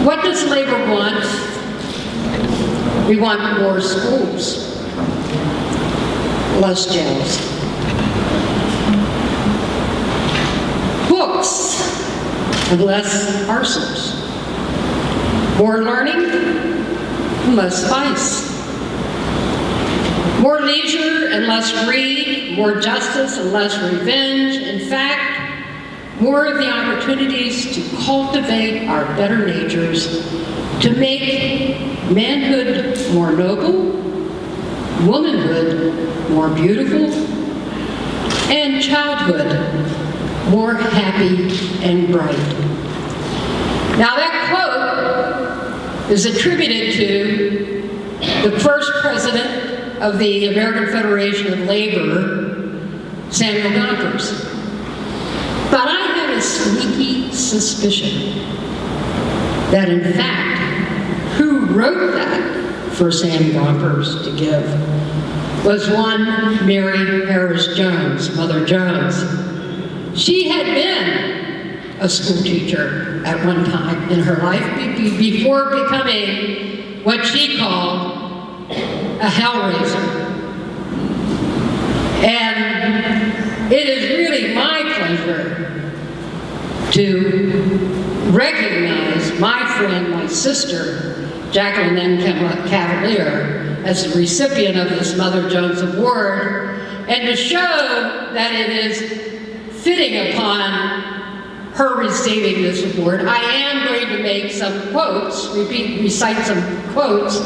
What does labor want? We want more schools, less jails, books, and less arsenals, more learning, and less vice, more leisure and less greed, more justice and less revenge. In fact, more of the opportunities to cultivate our better natures, to make manhood more noble, womanhood more beautiful, and childhood more happy and bright. Now that quote is attributed to the first president of the American Federation of Labor, Samuel Gompers. But I have a sneaky suspicion that in fact, who wrote that for Sam Gompers to give was one Mary Harris Jones, Mother Jones. She had been a school teacher at one time in her life before becoming what she called a hellraiser. And it is really my pleasure to recognize my friend, my sister, Jacqueline N. Cavalier, as the recipient of this Mother Jones Award, and to show that it is fitting upon her receiving this award, I am going to make some quotes, recite some quotes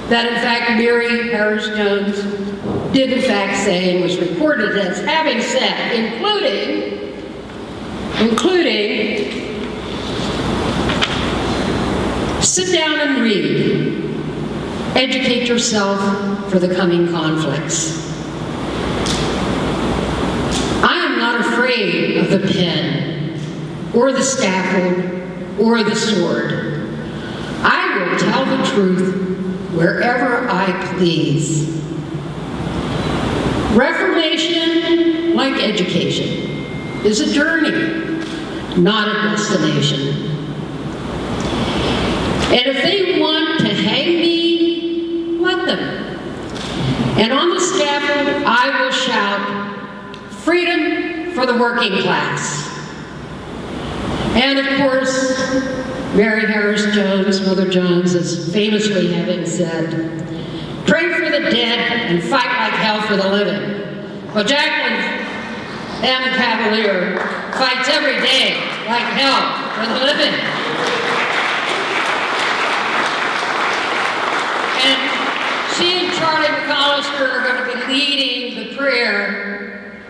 that in fact Mary Harris Jones did in fact say and was recorded as having said, including, sit down and read, educate yourself for the coming conflicts. I am not afraid of the pen, or the scaffold, or the sword. I will tell the truth wherever I please. Reformation, like education, is a journey, not a destination. And if they want to hang me, let them. And on the scaffold, I will shout, freedom for the working class. And of course, Mary Harris Jones, Mother Jones, is famously having said, pray for the dead and fight like hell for the living. Well, Jacqueline M. Cavalier fights every day like hell for the living. And she and Charlie McAllister are going to be leading the prayer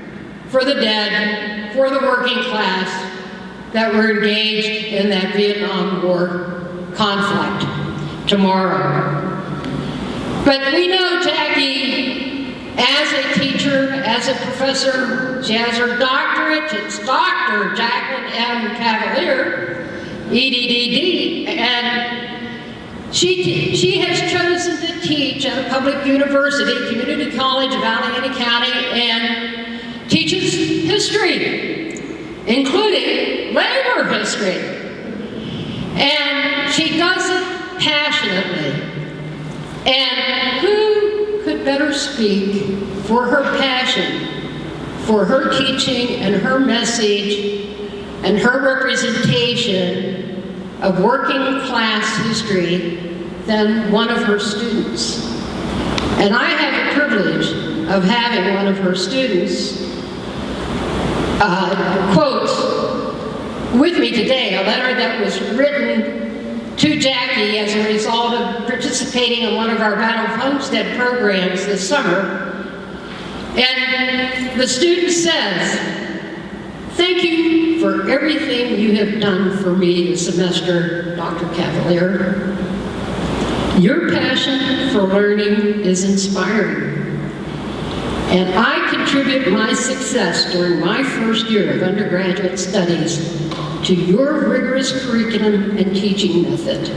for the dead, for the working class that were engaged in that Vietnam War conflict tomorrow. But we know Jackie, as a teacher, as a professor, she has her doctorate. It's Dr. Jacqueline M. Cavalier, EDDD, and she has chosen to teach at a public university, Community College of Allegheny County, and teaches history, including labor history. And she does it passionately. And who could better speak for her passion, for her teaching and her message and her representation of working class history than one of her students. And I have the privilege of having one of her students quote with me today, a letter that was written to Jackie as a result of participating in one of our Battle of Homestead programs this summer. And the student says, thank you for everything you have done for me this semester, Dr. Cavalier. Your passion for learning is inspiring. And I contribute my success during my first year of undergraduate studies to your rigorous curriculum and teaching method.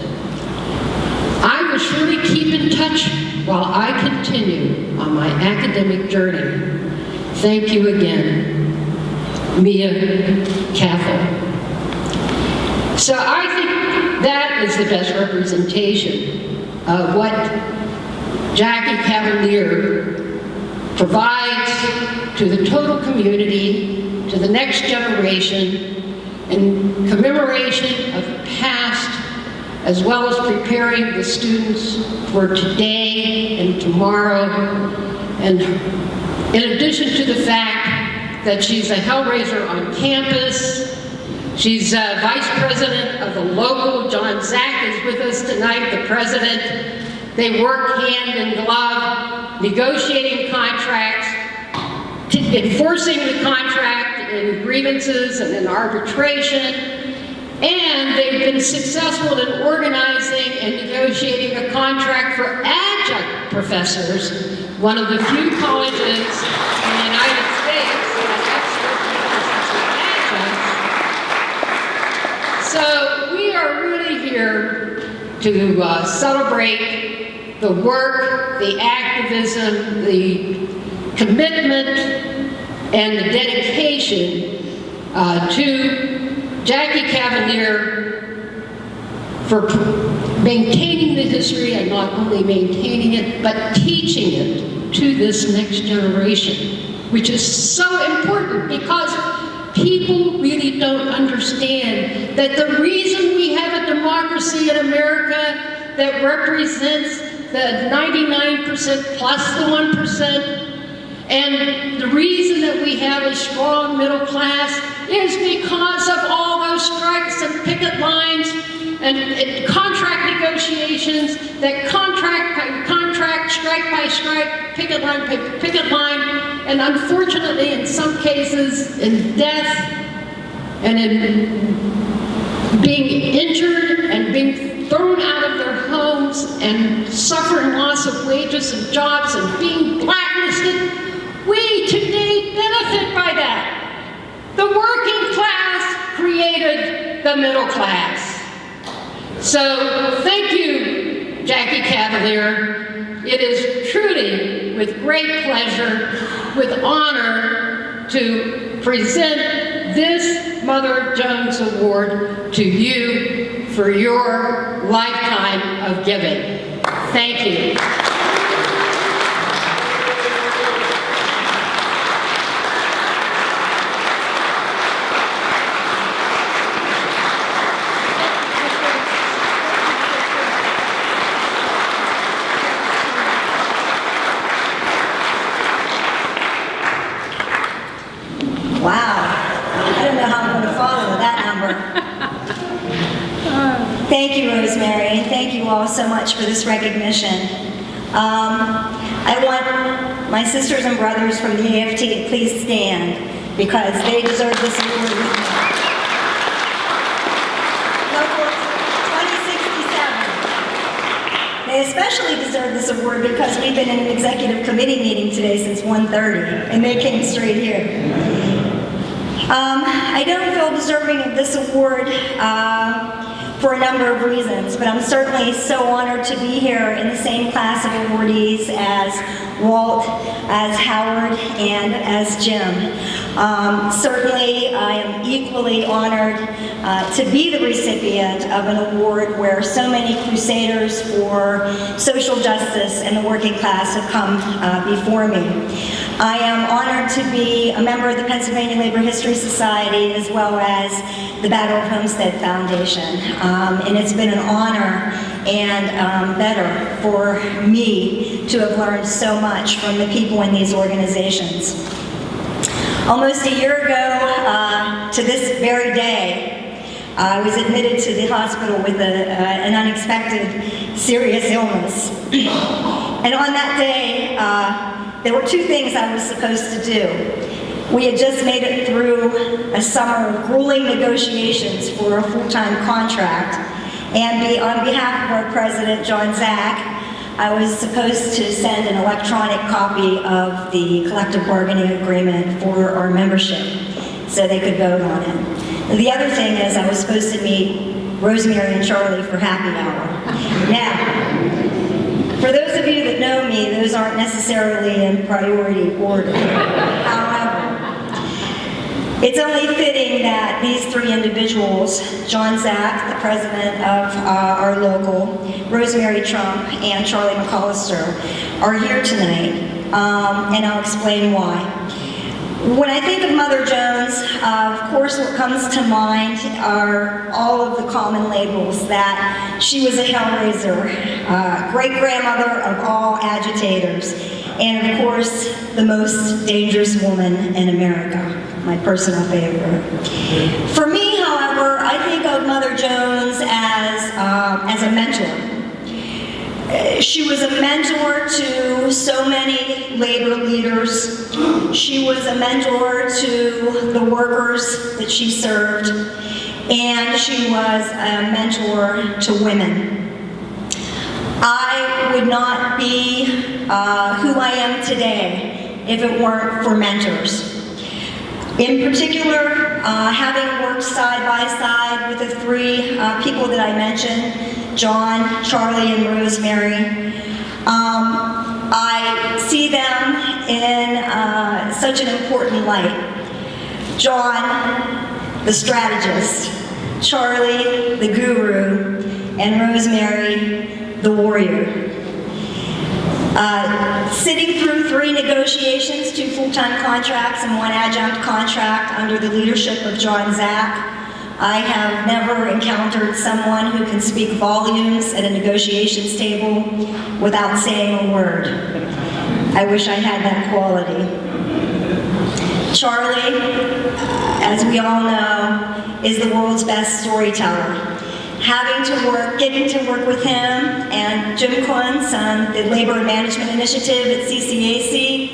I will surely keep in touch while I continue on my academic journey. Thank you again, Mia Cathell. So I think that is the best representation of what Jackie Cavalier provides to the total community, to the next generation, in commemoration of past, as well as preparing the students for today and tomorrow. And in addition to the fact that she's a Hellraiser on campus, she's vice president of the local. John Zach is with us tonight, the president. They work hand in glove, negotiating contracts, enforcing the contract in grievances and in arbitration. And they've been successful in organizing and negotiating a contract for adjunct professors, one of the few colleges in the United States that have certificates as adjuncts. So we are really here to celebrate the work, the activism, the commitment, and the dedication to Jackie Cavalier for maintaining the history, and not only maintaining it, but teaching it to this next generation, which is so important because people really don't understand that the reason we have a democracy in America that represents the 99% plus the 1%, and the reason that we have a strong middle class is because of all those strikes and picket lines and contract negotiations that contract, strike by strike, picket line, and unfortunately in some cases in death and in being injured and being thrown out of their homes and suffering loss of wages and jobs and being blacklisted. We today benefit by that. The working class created the middle class. So thank you, Jack. Jackie Cavalier, it is truly with great pleasure, with honor, to present this Mother Jones Award to you for your lifetime of giving. Thank you. Wow. I don't know how I'm going to follow that number. Thank you, Rosemary, and thank you all so much for this recognition. I want my sisters and brothers from the AFT to please stand because they deserve this award with me. Local 2067. They especially deserve this award because we've been in an executive committee meeting today since 1:30, and they came straight here. I don't feel deserving of this award for a number of reasons, but I'm certainly so honored to be here in the same class of awardees as Walt, as Howard, and as Jim. Certainly, I am equally honored to be the recipient of an award where so many crusaders for social justice and the working class have come before me. I am honored to be a member of the Pennsylvania Labor History Society as well as the Battle of Homestead Foundation. And it's been an honor and better for me to have learned so much from the people in these organizations. Almost a year ago, to this very day, I was admitted to the hospital with an unexpected serious illness. And on that day, there were two things I was supposed to do. We had just made it through a summer of grueling negotiations for a full-time contract, and on behalf of our president, John Zach, I was supposed to send an electronic copy of the collective bargaining agreement for our membership so they could vote on it. The other thing is I was supposed to meet Rosemary and Charlie for happy hour. Now, for those of you that know me, those aren't necessarily in priority order. However, it's only fitting that these three individuals, John Zach, the president of our local, Rosemary Trump, and Charlie McAllister, are here tonight, and I'll explain why. When I think of Mother Jones, of course what comes to mind are all of the common labels that she was a hellraiser, great-grandmother of all agitators, and of course the most dangerous woman in America, my personal favorite. For me, however, I think of Mother Jones as a mentor. She was a mentor to so many labor leaders. She was a mentor to the workers that she served, and she was a mentor to women. I would not be who I am today if it weren't for mentors. In particular, having worked side by side with the three people that I mentioned, John, Charlie, and Rosemary, I see them in such an important light. John, the strategist, Charlie, the guru, and Rosemary, the warrior. Sitting through 3 negotiations, 2 full-time contracts and 1 adjunct contract under the leadership of John Zach, I have never encountered someone who can speak volumes at a negotiations table without saying a word. I wish I had that quality. Charlie, as we all know, is the world's best storyteller. Getting to work with him and Jim Kuntz on the Labor and Management Initiative at CCAC,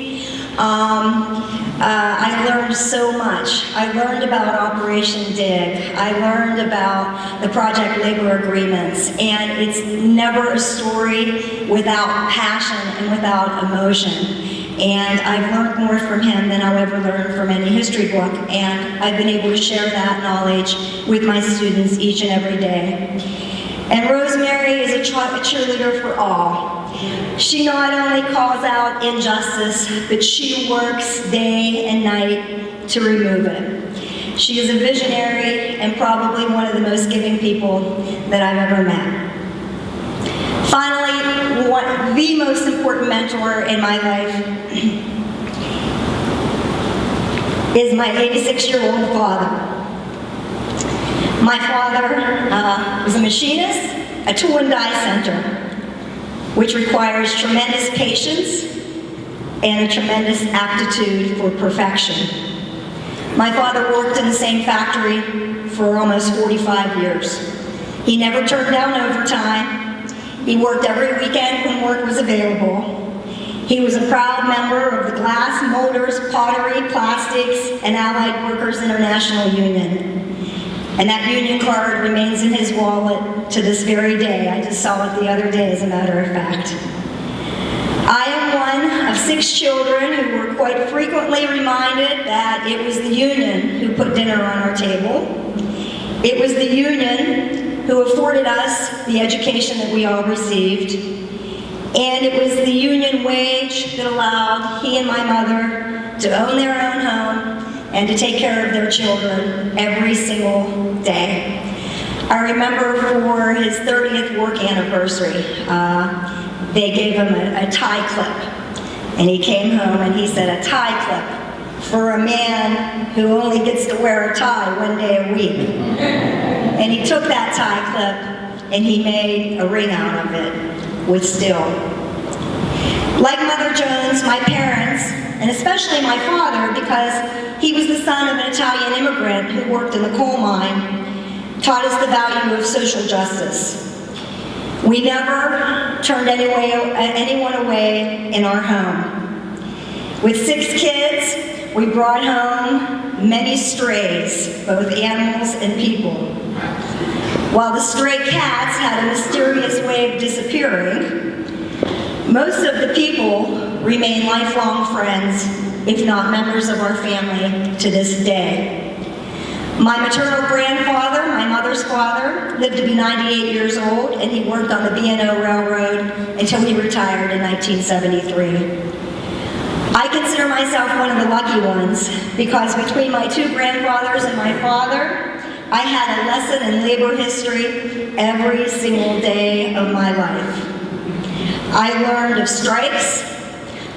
I learned so much. I learned about Operation DIG. I learned about the project labor agreements, and it's never a story without passion and without emotion. And I've learned more from him than I'll ever learn from any history book, and I've been able to share that knowledge with my students each and every day. And Rosemary is a cheerleader for all. She not only calls out injustice, but she works day and night to remove it. She is a visionary and probably one of the most giving people that I've ever met. Finally, the most important mentor in my life is my 86-year-old father. My father was a machinist, a tool and die center, which requires tremendous patience and a tremendous aptitude for perfection. My father worked in the same factory for almost 45 years. He never turned down overtime. He worked every weekend when work was available. He was a proud member of the Glass, Molders, Pottery, Plastics, and Allied Workers International Union. And that union card remains in his wallet to this very day. I just saw it the other day, as a matter of fact. I am one of 6 children who were quite frequently reminded that it was the union who put dinner on our table. It was the union who afforded us the education that we all received. And it was the union wage that allowed he and my mother to own their own home and to take care of their children every single day. I remember for his 30th work anniversary, they gave him a tie clip. And he came home and he said, "A tie clip for a man who only gets to wear a tie one day a week." And he took that tie clip and he made a ring out of it with steel. Like Mother Jones, my parents, and especially my father, because he was the son of an Italian immigrant who worked in the coal mine, taught us the value of social justice. We never turned anyone away in our home. With 6 kids, we brought home many strays, both animals and people. While the stray cats had a mysterious way of disappearing, most of the people remain lifelong friends, if not members of our family to this day. My maternal grandfather, my mother's father, lived to be 98 years old, and he worked on the B&O Railroad until he retired in 1973. I consider myself one of the lucky ones because between my 2 grandfathers and my father, I had a lesson in labor history every single day of my life. I learned of strikes.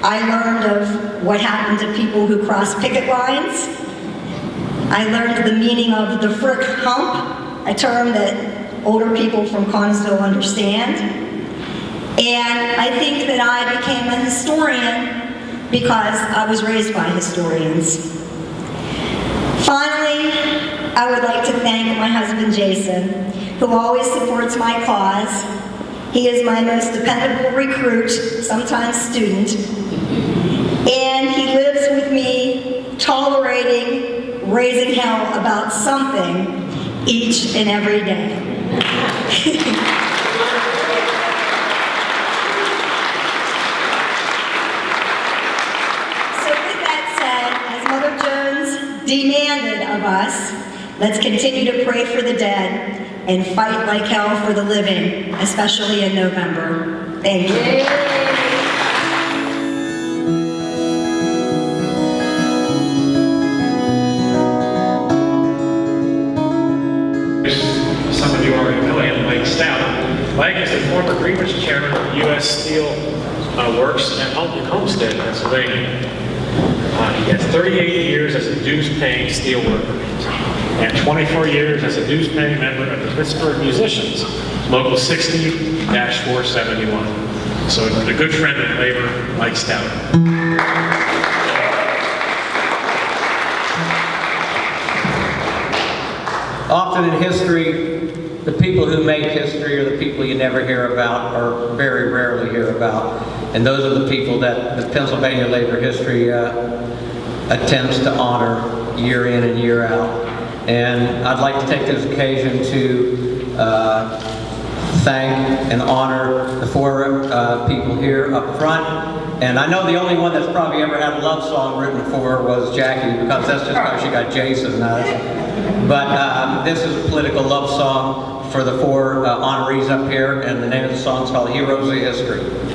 I learned of what happened to people who crossed picket lines. I learned the meaning of the frick hump, a term that older people from Connesville understand. And I think that I became a historian because I was raised by historians. Finally, I would like to thank my husband, Jason, who always supports my cause. He is my most dependable recruit, sometimes student, and he lives with me, tolerating raising hell about something each and every day. So with that said, as Mother Jones demanded of us, let's continue to pray for the dead and fight like hell for the living, especially in November. Thank you. Some of you already know him, Mike Stout. Mike is the former grievance chairman of U.S. Steel Works in Homestead, Pennsylvania. He has 38 years as a dues-paying steel worker and 24 years as a dues-paying member of the Pittsburgh Musicians, Local 60-471. So a good friend of labor, Mike Stout. Often in history, the people who make history are the people you never hear about or very rarely hear about. And those are the people that the Pennsylvania labor history attempts to honor year in and year out. And I'd like to take this occasion to thank and honor the 4 people here up front. And I know the only one that's probably ever had a love song written for was Jackie, because that's just how she got Jason. But this is a political love song for the four honorees up here, and the name of the song is called Heroes of History.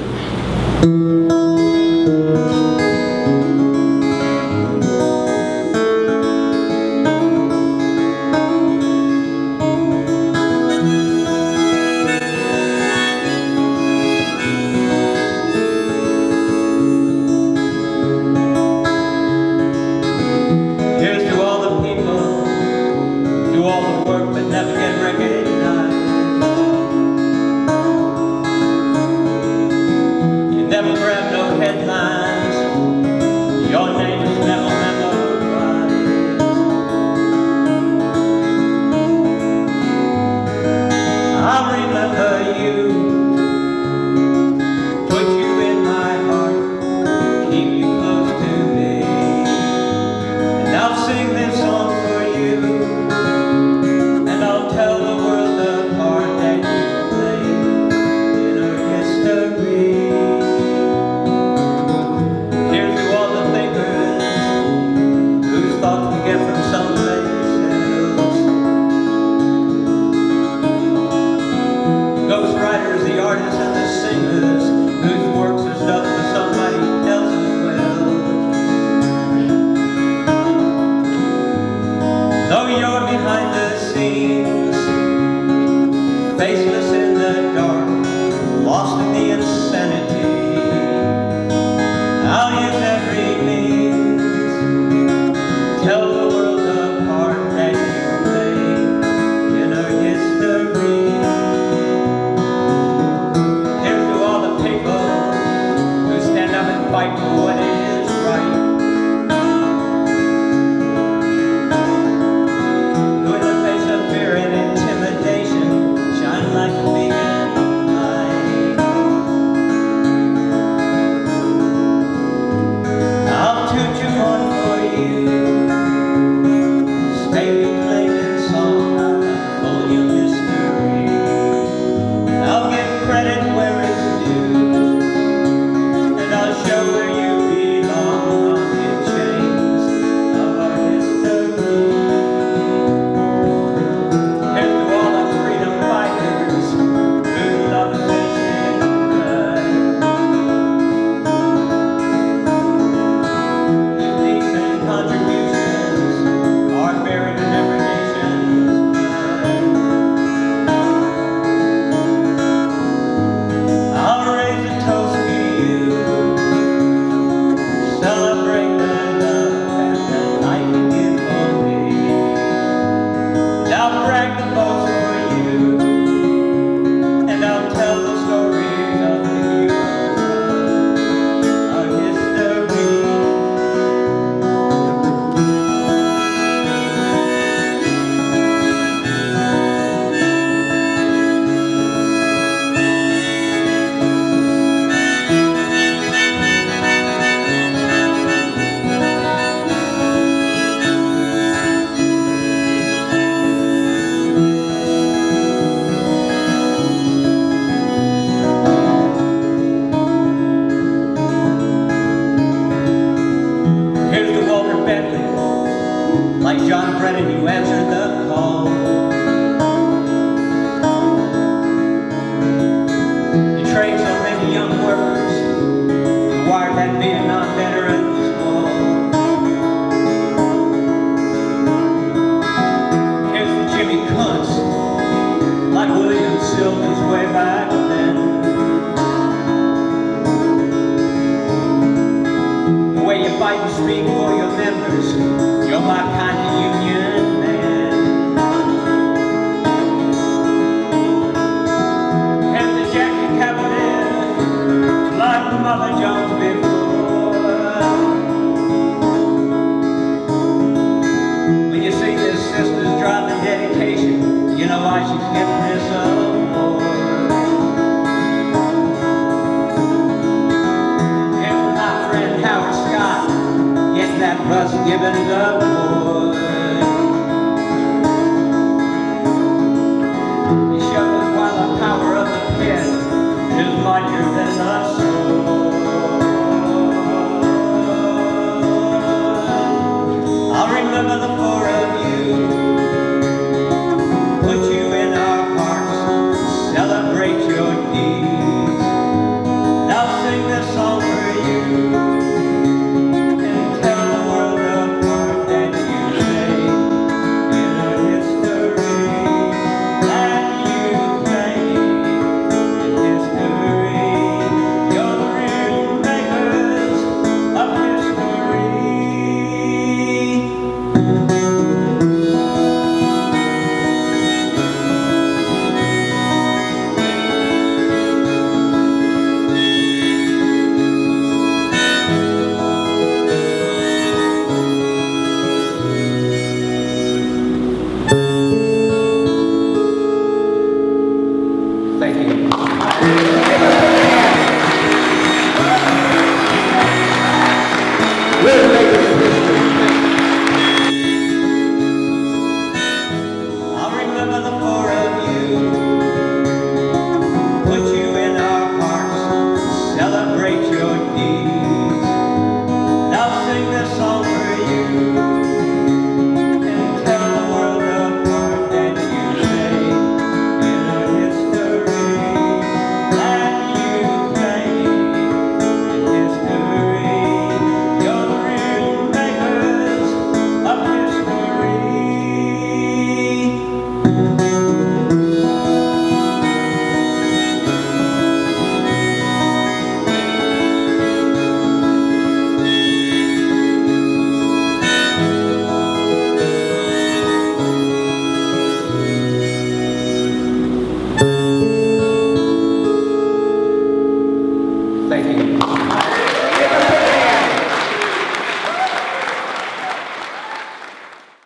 When you see this sister's driving dedication, you know why she's getting